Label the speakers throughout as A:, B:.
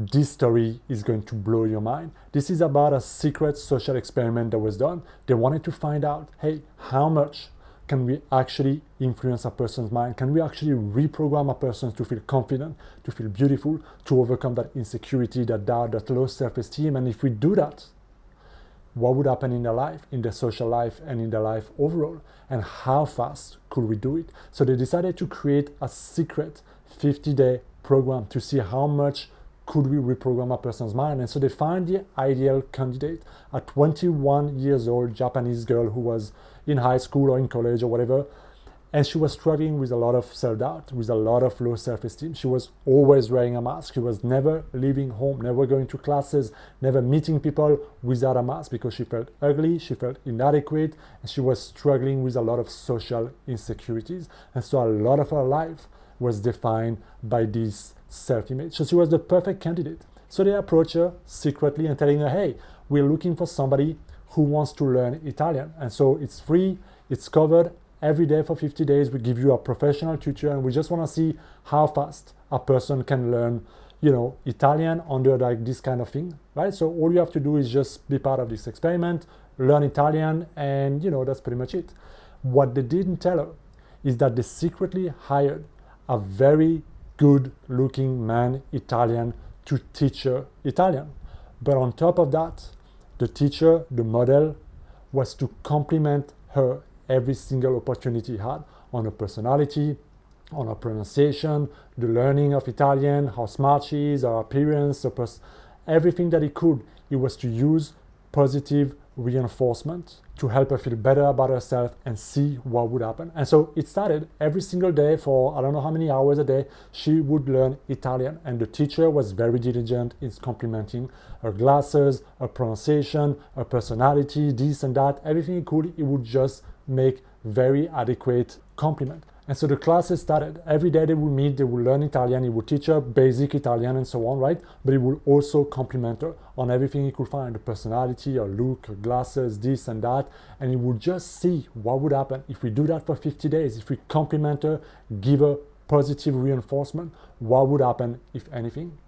A: This story is going to blow your mind. This is about a secret social experiment that was done. They wanted to find out, hey, how much can we actually influence a person's mind? Can we actually reprogram a person to feel confident, to feel beautiful, to overcome that insecurity, that doubt, that low self-esteem? And if we do that, what would happen in their life, in their social life, and in their life overall? And how fast could we do it? So they decided to create a secret 50-day program to see how much could we reprogram a person's mind. And so they found the ideal candidate, a 21 years old Japanese girl who was in high school or in college or whatever. And she was struggling with a lot of self-doubt, with a lot of low self-esteem. She was always wearing a mask. She was never leaving home, never going to classes, never meeting people without a mask because she felt ugly, she felt inadequate, and she was struggling with a lot of social insecurities. And so a lot of her life was defined by this self-image. So she was the perfect candidate. So they approached her secretly and telling her, hey, we're looking for somebody who wants to learn Italian. And so it's free, it's covered every day for 50 days. We give you a professional tutor, and we just want to see how fast a person can learn, Italian under like this kind of thing, right? So all you have to do is just be part of this experiment, learn Italian, and that's pretty much it. What they didn't tell her is that they secretly hired a very good looking man, Italian, to teach her Italian. But on top of that, the teacher, the model, was to compliment her every single opportunity he had on her personality, on her pronunciation, the learning of Italian, how smart she is, her appearance, everything that he could. It was to use positive reinforcement to help her feel better about herself and see what would happen. And so it started every single day for I don't know how many hours a day. She would learn Italian, and the teacher was very diligent in complimenting her glasses, her pronunciation, her personality, this and that, everything he could. He would just make very adequate compliment. And so the classes started. Every day they would meet, they would learn Italian, he would teach her basic Italian and so on, right? But he would also compliment her on everything he could find, the personality, her look, her glasses, this and that. And he would just see what would happen if we do that for 50 days, if we compliment her, give her positive reinforcement, what would happen, if anything?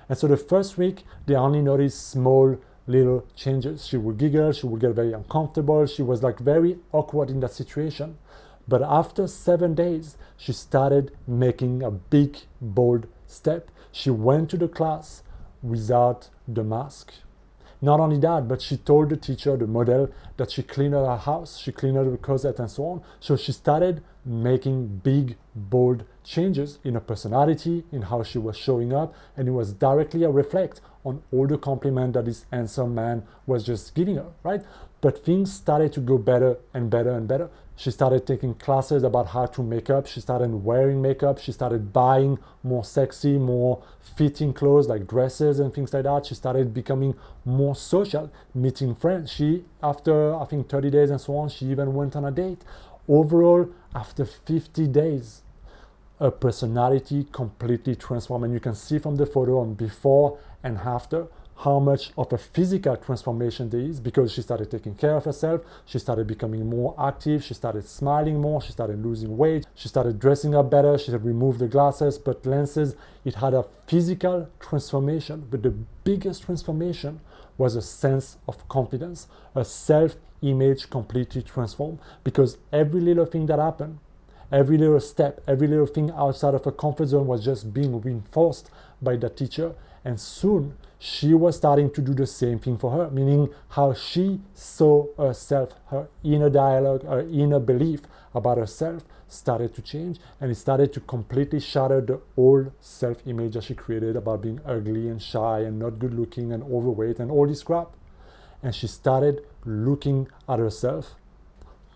A: And so the first week, they only noticed small little changes. She would giggle, she would get very uncomfortable, she was like very awkward in that situation. But after 7 days, she started making a big, bold step. She went to the class without the mask. Not only that, but she told the teacher, the model, that she cleaned her house, she cleaned her closet and so on. So she started making big, bold changes in her personality, in how she was showing up, and it was directly a reflect on all the compliment that this handsome man was just giving her, right? But things started to go better and better and better. She started taking classes about how to make up. She started wearing makeup. She started buying more sexy, more fitting clothes like dresses and things like that. She started becoming more social, meeting friends. She, after I think 30 days and so on, she even went on a date. Overall, after 50 days, her personality completely transformed. And you can see from the photo on before and after how much of a physical transformation there is, because she started taking care of herself, she started becoming more active, she started smiling more, she started losing weight, she started dressing up better, she had removed the glasses, put lenses. It had a physical transformation, but the biggest transformation was a sense of confidence, a self-image completely transformed, because every little thing that happened, every little step, every little thing outside of her comfort zone was just being reinforced by the teacher. And soon she was starting to do the same thing for her, meaning how she saw herself, her inner dialogue, her inner belief about herself started to change, and it started to completely shatter the old self-image that she created about being ugly and shy and not good looking and overweight and all this crap. And she started looking at herself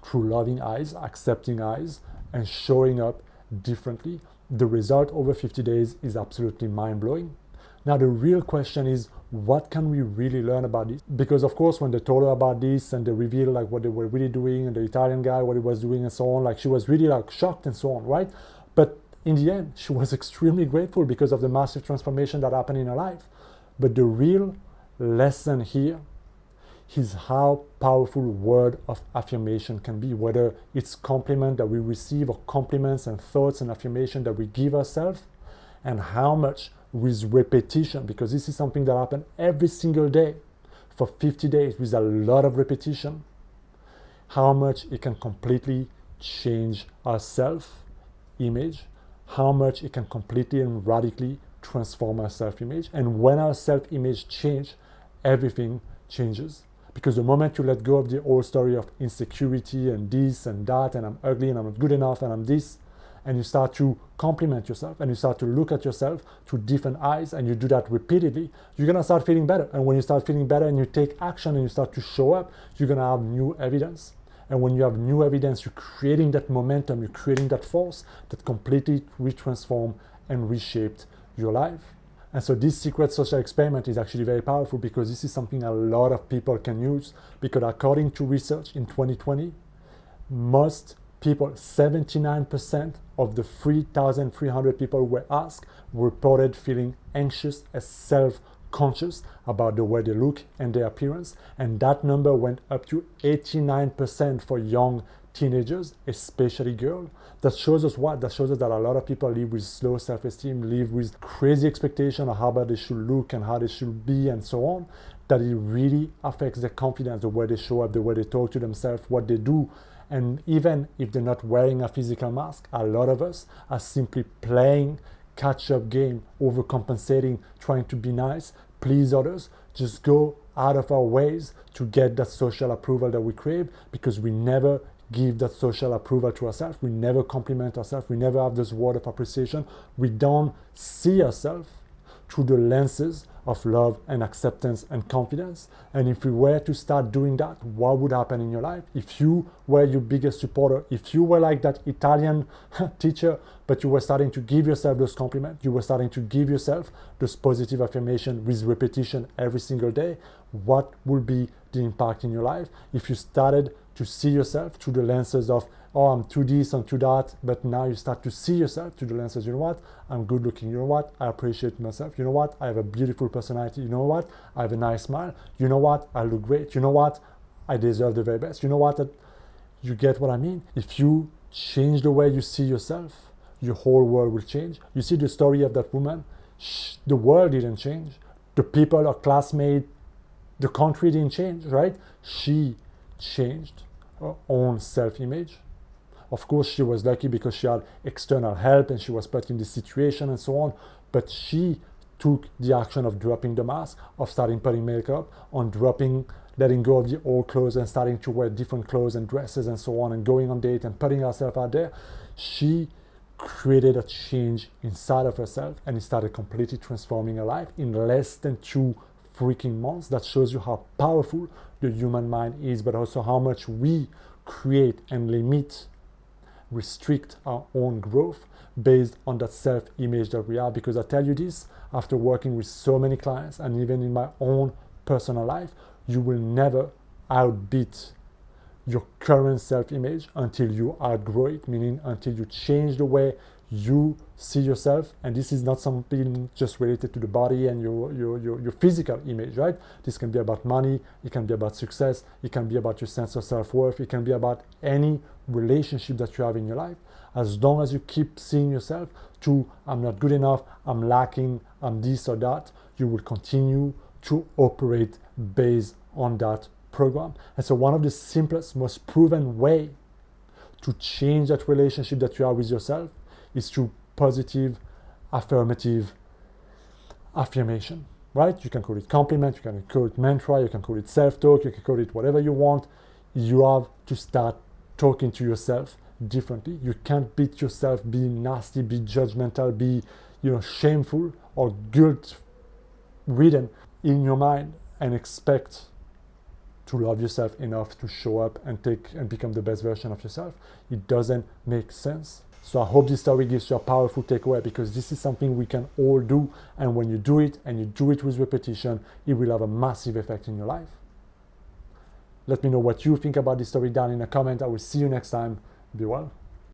A: through loving eyes, accepting eyes, and showing up differently. The result over 50 days is absolutely mind-blowing. Now, the real question is, what can we really learn about this? Because of course, when they told her about this and they revealed like what they were really doing and the Italian guy, what he was doing and so on, like she was really like shocked and so on, right? But in the end, she was extremely grateful because of the massive transformation that happened in her life. But the real lesson here is how powerful word of affirmation can be, whether it's compliment that we receive or compliments and thoughts and affirmation that we give ourselves, and how much with repetition, because this is something that happens every single day for 50 days with a lot of repetition, how much it can completely change our self-image, how much it can completely and radically transform our self-image. And when our self-image changes, everything changes. Because the moment you let go of the old story of insecurity and this and that, and I'm ugly and I'm not good enough and I'm this, and you start to compliment yourself and you start to look at yourself through different eyes, and you do that repeatedly, you're gonna start feeling better. And when you start feeling better and you take action and you start to show up, you're gonna have new evidence. And when you have new evidence, you're creating that momentum, you're creating that force that completely retransform and reshaped your life. And so this secret social experiment is actually very powerful, because this is something a lot of people can use. Because according to research in 2020, most people, 79% of the 3,300 people who were asked, reported feeling anxious and self-conscious about the way they look and their appearance. And that number went up to 89% for young teenagers, especially girls. That shows us what? That shows us that a lot of people live with low self-esteem, live with crazy expectation of how bad they should look and how they should be and so on, that it really affects their confidence, the way they show up, the way they talk to themselves, what they do. And even if they're not wearing a physical mask, a lot of us are simply playing catch-up game, overcompensating, trying to be nice, please others, just go out of our ways to get that social approval that we crave, because we never give that social approval to ourselves. We never compliment ourselves. We never have this word of appreciation. We don't see ourselves through the lenses of love and acceptance and confidence. And if we were to start doing that, what would happen in your life? If you were your biggest supporter, if you were like that Italian teacher, but you were starting to give yourself those compliments, you were starting to give yourself those positive affirmation with repetition every single day, what would be the impact in your life? If you started to see yourself through the lenses of, oh, I'm too this, I'm too that, but now you start to see yourself through the lenses, you know what, I'm good looking, you know what, I appreciate myself, you know what, I have a beautiful personality, you know what, I have a nice smile, you know what, I look great, you know what, I deserve the very best, you know what, you get what I mean? If you change the way you see yourself, your whole world will change. You see the story of that woman, the world didn't change, the people, her classmates, the country didn't change, right? She changed her own self-image. Of course, she was lucky because she had external help and she was put in this situation and so on. But she took the action of dropping the mask, of starting putting makeup, on letting go of the old clothes and starting to wear different clothes and dresses and so on, and going on dates and putting herself out there. She created a change inside of herself, and it started completely transforming her life in less than 2 freaking months. That shows you how powerful the human mind is, but also how much we create and limit, restrict our own growth based on that self-image that we have. Because I tell you this, after working with so many clients and even in my own personal life, you will never outbeat your current self-image until you outgrow it, meaning until you change the way you see yourself. And this is not something just related to the body and your physical image, right? This can be about money, it can be about success, it can be about your sense of self-worth, it can be about any relationship that you have in your life. As long as you keep seeing yourself to, I'm not good enough, I'm lacking, I'm this or that, you will continue to operate based on that program. And so one of the simplest, most proven way to change that relationship that you have with yourself is through positive, affirmative affirmation, right? You can call it compliment, you can call it mantra, you can call it self-talk, you can call it whatever you want. You have to start talking to yourself differently. You can't beat yourself, be nasty, be judgmental, be shameful or guilt-ridden in your mind and expect to love yourself enough to show up and become the best version of yourself. It doesn't make sense. So I hope this story gives you a powerful takeaway, because this is something we can all do. And when you do it, and you do it with repetition, it will have a massive effect in your life. Let me know what you think about this story down in a comment. I will see you next time. Be well.